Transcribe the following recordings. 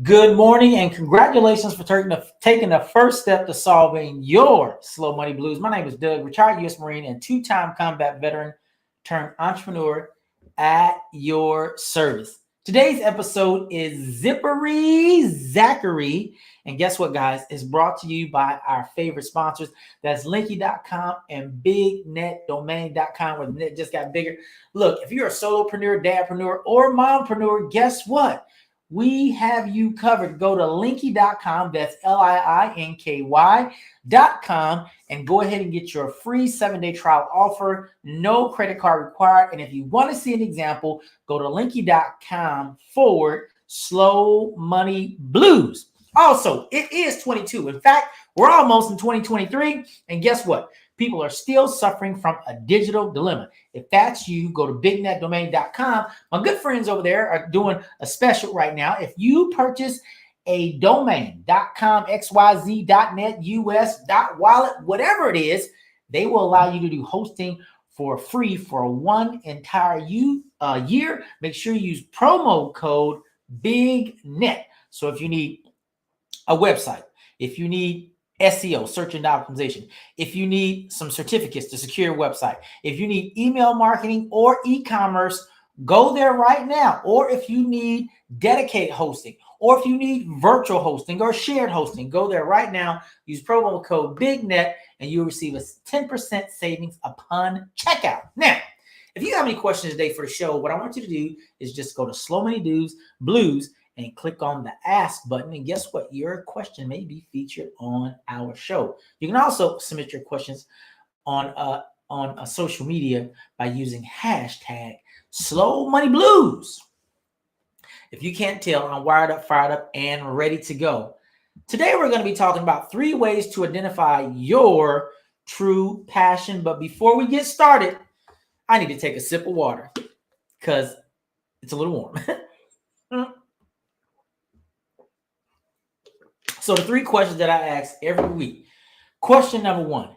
Good morning and congratulations for taking the first step to solving your slow money blues. My name is Doug, retired U.S. Marine and two-time combat veteran turned entrepreneur at your service. Today's episode is Zippy Zachary. And guess what, guys? It's brought to you by our favorite sponsors. That's Linky.com and BigNetDomain.com, where the net just got bigger. Look, if you're a solopreneur, dadpreneur, or mompreneur, guess what? We have you covered. Go to Linky.com, that's Linky.com, and go ahead and get your free 7-day trial offer. No credit card required. And if you want to see an example, go to Linky.com/slow money blues. Also, it is 22. In fact, we're almost in 2023. And guess what? People are still suffering from a digital dilemma. If that's you, go to BigNetDomain.com. My good friends over there are doing a special right now. If you purchase a domain, .com, .xyz, .net, US, .wallet, whatever it is, they will allow you to do hosting for free for one entire year. Make sure you use promo code BIGNET. So if you need a website, if you need SEO, search engine optimization, if you need some certificates to secure your website, if you need email marketing or e-commerce, go there right now. Or if you need dedicated hosting, or if you need virtual hosting or shared hosting, go there right now. Use promo code BIGNET and you'll receive a 10% savings upon checkout. Now, if you have any questions today for the show, what I want you to do is just go to Slow Money Blues and click on the Ask button. And guess what? Your question may be featured on our show. You can also submit your questions on social media by using hashtag Slow Money Blues. If you can't tell, I'm wired up, fired up, and ready to go. Today, we're going to be talking about 3 ways to identify your true passion. But before we get started, I need to take a sip of water because it's a little warm. So the 3 questions that I ask every week. Question number 1,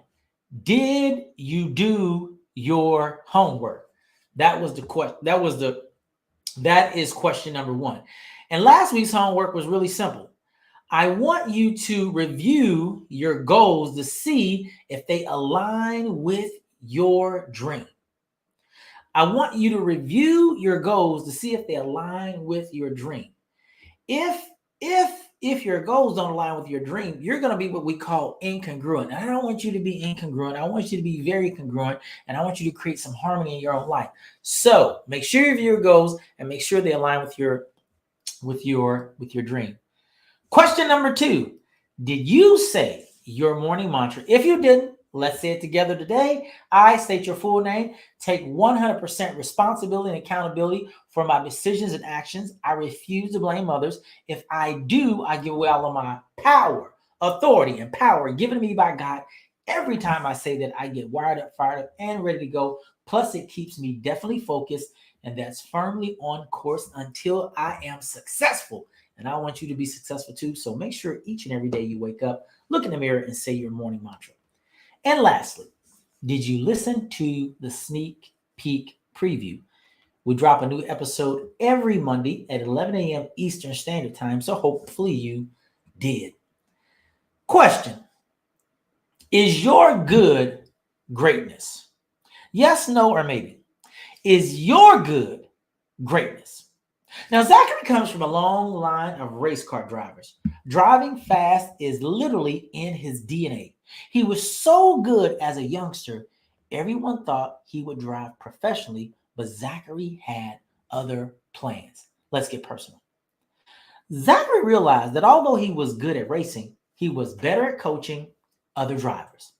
did you do your homework? That is question number 1. And last week's homework was really simple. I want you to review your goals to see if they align with your dream. I want you to review your goals to see if they align with your dream. If your goals don't align with your dream, you're going to be what we call incongruent. And I don't want you to be incongruent. I want you to be very congruent, and I want you to create some harmony in your own life. So make sure you review your goals and make sure they align with your dream. Question number 2, did you say your morning mantra? If you didn't, let's say it together today. I state your full name, take 100% responsibility and accountability for my decisions and actions. I refuse to blame others. If I do, I give away all of my power, authority, and power given to me by God. Every time I say that, I get wired up, fired up, and ready to go. Plus, it keeps me definitely focused, and that's firmly on course until I am successful. And I want you to be successful too. So make sure each and every day you wake up, look in the mirror, and say your morning mantra. And lastly, did you listen to the sneak peek preview? We drop a new episode every Monday at 11 a.m. Eastern Standard Time, so hopefully you did. Question, is your good greatness? Yes, no, or maybe. Is your good greatness? Now, Zachary comes from a long line of race car drivers. Driving fast is literally in his DNA. He was so good as a youngster, everyone thought he would drive professionally, but Zachary had other plans. Let's get personal. Zachary realized that although he was good at racing, he was better at coaching other drivers.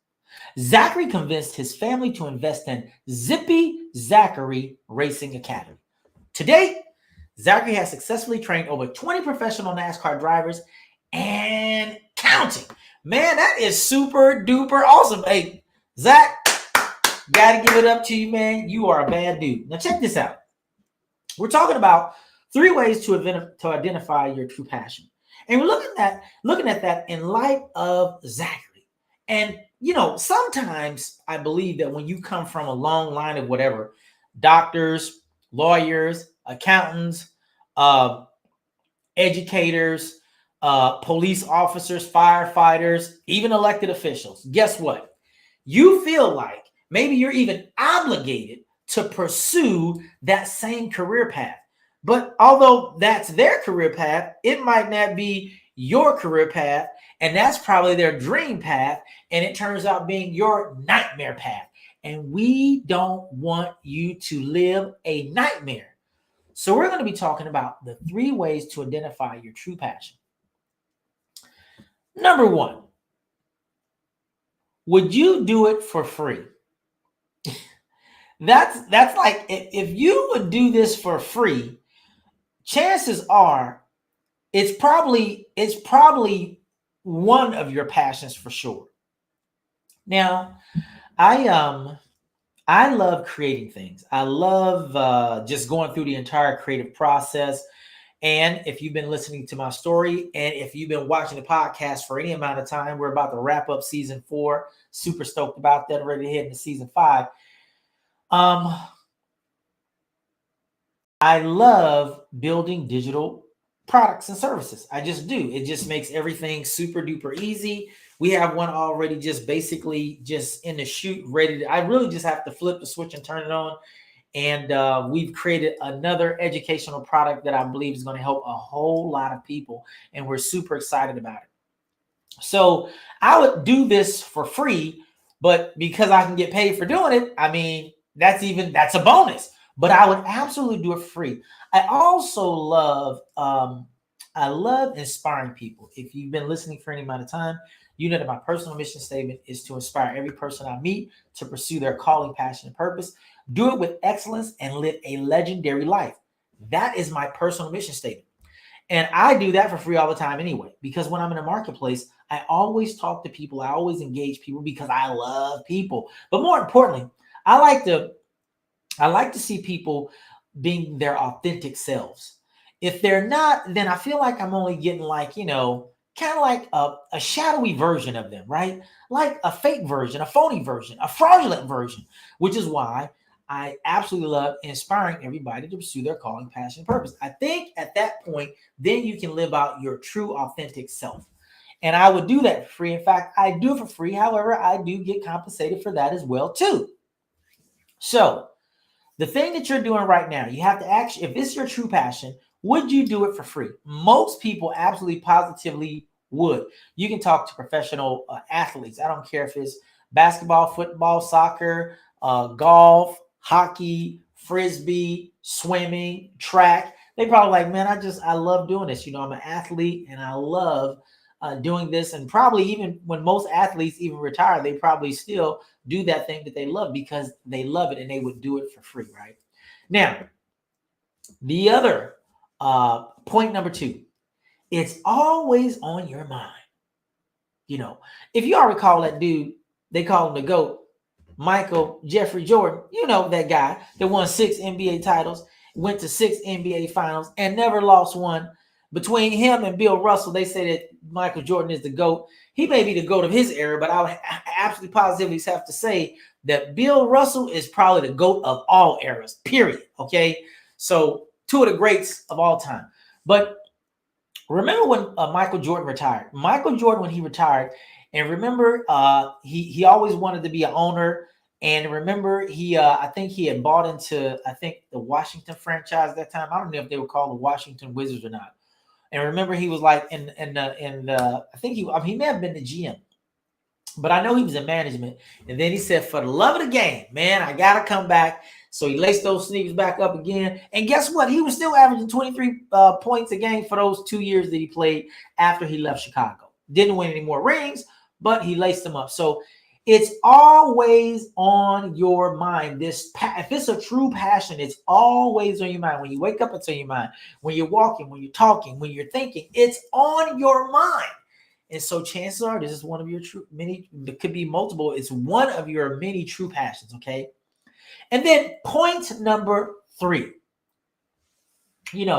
Zachary convinced his family to invest in Zippy Zachary Racing Academy. To date, Zachary has successfully trained over 20 professional NASCAR drivers and counting. Man, that is super duper awesome. Hey, Zach, gotta give it up to you, man. You are a bad dude. Now check this out. We're talking about 3 ways to identify your true passion. And we're looking at that in light of Zachary. And, sometimes I believe that when you come from a long line of whatever, doctors, lawyers, accountants, educators, police officers, firefighters, even elected officials. Guess what? You feel like maybe you're even obligated to pursue that same career path. But although that's their career path, it might not be your career path. And that's probably their dream path. And it turns out being your nightmare path. And we don't want you to live a nightmare. So we're going to be talking about the 3 ways to identify your true passion. Number 1, would you do it for free? That's like, if you would do this for free, chances are it's probably one of your passions for sure. Now, I love creating things. I love just going through the entire creative process. And if you've been listening to my story, and if you've been watching the podcast for any amount of time, we're about to wrap up season 4. Super stoked about that. Ready to head into season 5. I love building digital products and services. I just do. It just makes everything super duper easy. We have one already just basically just in the chute, ready to, I really just have to flip the switch and turn it on. And we've created another educational product that I believe is going to help a whole lot of people. And we're super excited about it. So I would do this for free, but because I can get paid for doing it, I mean, that's a bonus. But I would absolutely do it for free. I also love inspiring people. If you've been listening for any amount of time, you know that my personal mission statement is to inspire every person I meet to pursue their calling, passion, and purpose, do it with excellence, and live a legendary life. That is my personal mission statement. And I do that for free all the time anyway, because when I'm in a marketplace, I always talk to people. I always engage people because I love people. But more importantly, I like to see people being their authentic selves. If they're not, then I feel like I'm only getting like, kind of like a shadowy version of them, right? Like a fake version, a phony version, a fraudulent version, which is why I absolutely love inspiring everybody to pursue their calling, passion, purpose. I think at that point, then you can live out your true, authentic self. And I would do that for free. In fact, I do it for free. However, I do get compensated for that as well, too. So the thing that you're doing right now, you have to actually, if it's your true passion, would you do it for free? Most people absolutely positively would. You can talk to professional athletes. I don't care if it's basketball, football, soccer, golf, hockey, frisbee, swimming, track. They probably like, man, I love doing this. I'm an athlete and I love doing this. And probably even when most athletes even retire, they probably still do that thing that they love because they love it and they would do it for free, right? Now, the other point number 2, it's always on your mind. If you all recall that dude, they call him the GOAT, Michael Jeffrey Jordan, that guy that won 6 NBA titles, went to 6 NBA finals and never lost one. Between him and Bill Russell, they say that Michael Jordan is the GOAT. He may be the GOAT of his era, but I would absolutely positively have to say that Bill Russell is probably the GOAT of all eras, period. Okay? So 2 of the greats of all time. But remember when Michael Jordan retired? Michael Jordan, when he retired, and remember, he always wanted to be an owner. And remember, I think he had bought into, the Washington franchise at that time. I don't know if they were called the Washington Wizards or not. And remember, he was like I think he may have been the GM, but I know he was in management. And then he said, for the love of the game, man, I got to come back. So he laced those sneakers back up again. And guess what? He was still averaging 23 points a game for those 2 years that he played after he left Chicago. Didn't win any more rings, but he laced them up. So it's always on your mind. If it's a true passion, it's always on your mind. When you wake up, it's on your mind. When you're walking, when you're talking, when you're thinking, it's on your mind. And so chances are this is one of your it could be multiple. It's one of your many true passions, okay? And then point number 3, in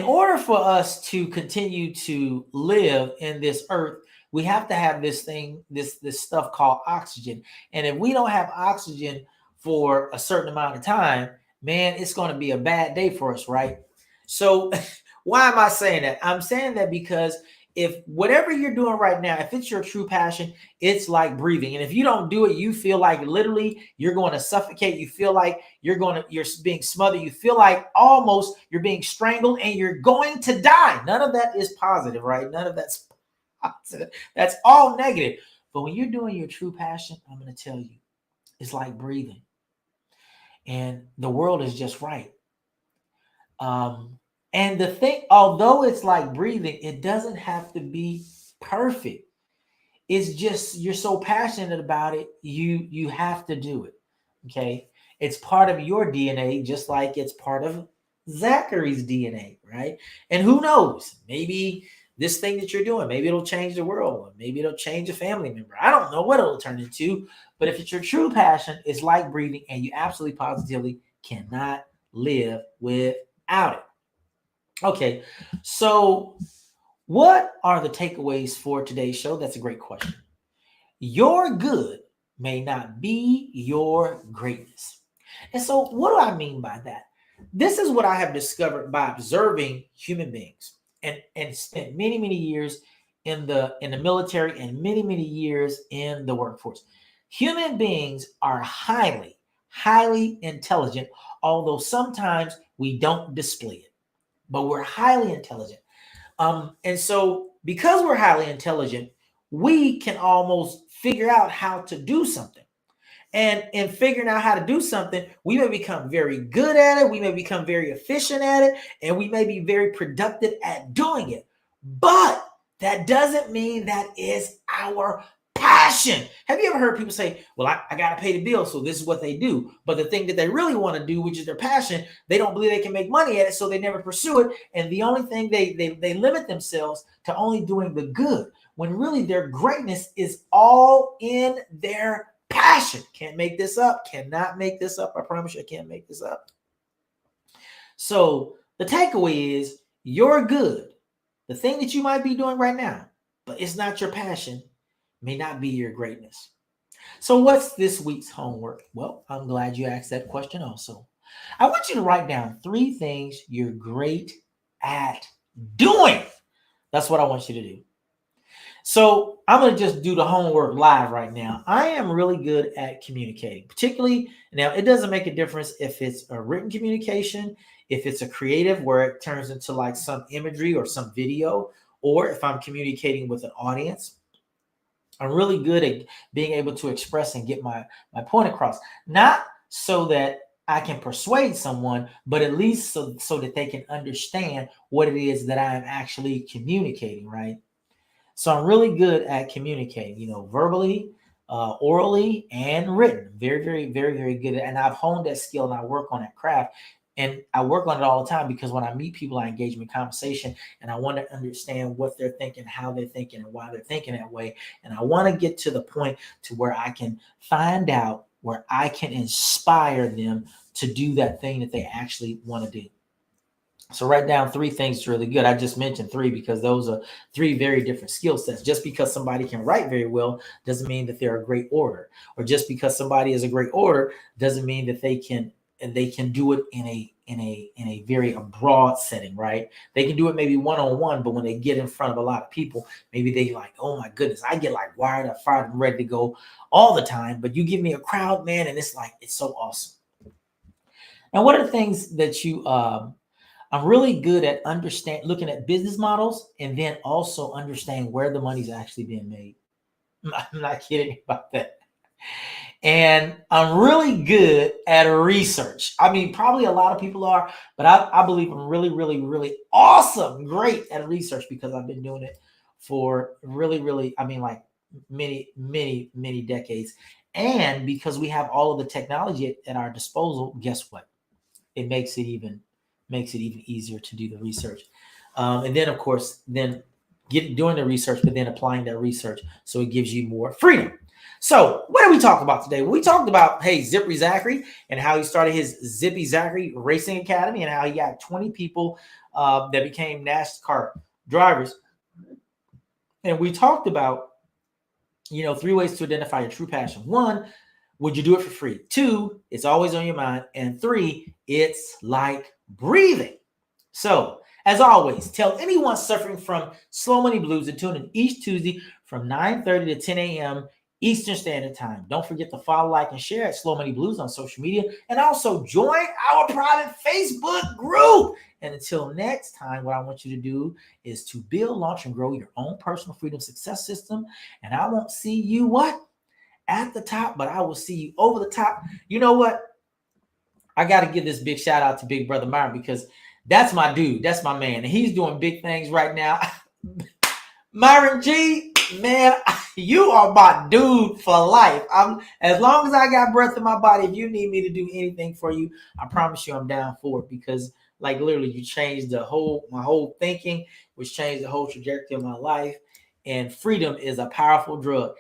order for us to continue to live in this earth, we have to have this stuff called oxygen. And if we don't have oxygen for a certain amount of time, man, it's going to be a bad day for us, right? So Why am I saying that? I'm saying that because if whatever you're doing right now, if it's your true passion, it's like breathing. And if you don't do it, you feel like literally you're going to suffocate. You feel like you're being smothered. You feel like almost you're being strangled and you're going to die. None of that is positive, right? None of that's positive. That's all negative. But when you're doing your true passion, I'm going to tell you, it's like breathing. And the world is just right. And the thing, although it's like breathing, it doesn't have to be perfect. It's just you're so passionate about it, you have to do it. Okay. It's part of your DNA, just like it's part of Zachary's DNA, right? And who knows? Maybe this thing that you're doing, maybe it'll change the world, maybe it'll change a family member. I don't know what it'll turn into, but if it's your true passion, it's like breathing, and you absolutely positively cannot live without it. Okay, so what are the takeaways for today's show? That's a great question. Your good may not be your greatness. And so, what do I mean by that? This is what I have discovered by observing human beings and spent many, many years in the military and many, many years in the workforce. Human beings are highly, highly intelligent, although sometimes we don't display it, but we're highly intelligent. And so because we're highly intelligent, we can almost figure out how to do something. And in figuring out how to do something, we may become very good at it. We may become very efficient at it, and we may be very productive at doing it. But that doesn't mean that is our passion. Have you ever heard people say, well, I got to pay the bill, so this is what they do. But the thing that they really want to do, which is their passion, they don't believe they can make money at it, so they never pursue it. And the only thing they limit themselves to only doing the good, when really their greatness is all in their passion. Can't make this up. Cannot make this up. I promise you I can't make this up. So the takeaway is you're good. The thing that you might be doing right now, but it's not your passion, may not be your greatness. So what's this week's homework? Well, I'm glad you asked that question also. I want you to write down 3 things you're great at doing. That's what I want you to do. So I'm going to just do the homework live right now. I am really good at communicating, particularly now. It doesn't make a difference if it's a written communication, if it's a creative where it turns into like some imagery or some video, or if I'm communicating with an audience. I'm really good at being able to express and get my point across, not so that I can persuade someone, but at least so that they can understand what it is that I am actually communicating, right? So I'm really good at communicating, verbally, orally, and written. Very, very, very, very good. And I've honed that skill and I work on that craft. And I work on it all the time because when I meet people, I engage them in conversation and I want to understand what they're thinking, how they're thinking, and why they're thinking that way. And I want to get to the point to where I can find out where I can inspire them to do that thing that they actually want to do. So write down 3 things that's really good. I just mentioned 3 because those are 3 very different skill sets. Just because somebody can write very well doesn't mean that they're a great orator. Or just because somebody is a great orator doesn't mean that they can do it in a very broad setting, right? They can do it maybe one-on-one, but when they get in front of a lot of people, maybe they like, oh my goodness, I get like wired up, fired, and ready to go all the time. But you give me a crowd, man, and it's so awesome. Now, what are the things that I'm really good at looking at business models and then also understand where the money's actually being made. I'm not kidding about that. And I'm really good at research. I mean, probably a lot of people are, but I believe I'm really, really, really awesome, great at research because I've been doing it for really, really, like many, many, many decades. And because we have all of the technology at our disposal, guess what? It makes it even easier to do the research. And then, of course, doing the research, but then applying that research so it gives you more freedom. So what did we talk about today? We talked about, Zippy Zachary and how he started his Zippy Zachary Racing Academy and how he got 20 people that became NASCAR drivers. And we talked about, 3 ways to identify your true passion. 1, would you do it for free? 2, it's always on your mind. And 3, it's like breathing. So As always, tell anyone suffering from slow money blues to tune in each Tuesday from 9:30 to 10 a.m. Eastern Standard Time. Don't forget to follow, like, and share at Slow Money Blues on social media. And also join our private Facebook group. And until next time, what I want you to do is to build, launch, and grow your own personal freedom success system. And I won't see you what? At the top, but I will see you over the top. You know what? I got to give this big shout out to Big Brother Myron, because that's my dude. That's my man. And he's doing big things right now. Myron G, man, you are my dude for life. As long as I got breath in my body, if you need me to do anything for you, I promise you I'm down for it, because like literally you changed my whole thinking, which changed the whole trajectory of my life. And freedom is a powerful drug.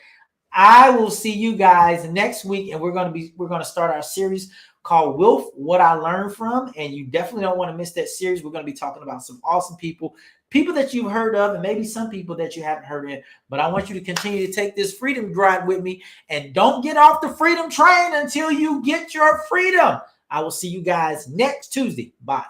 I will see you guys next week, and we're going to start our series called Wilf, What I Learned From. And you definitely don't want to miss that series. We're going to be talking about some awesome people that you've heard of, and maybe some people that you haven't heard of. But I want you to continue to take this freedom grind with me, and don't get off the freedom train until you get your freedom. I will see you guys next Tuesday. Bye.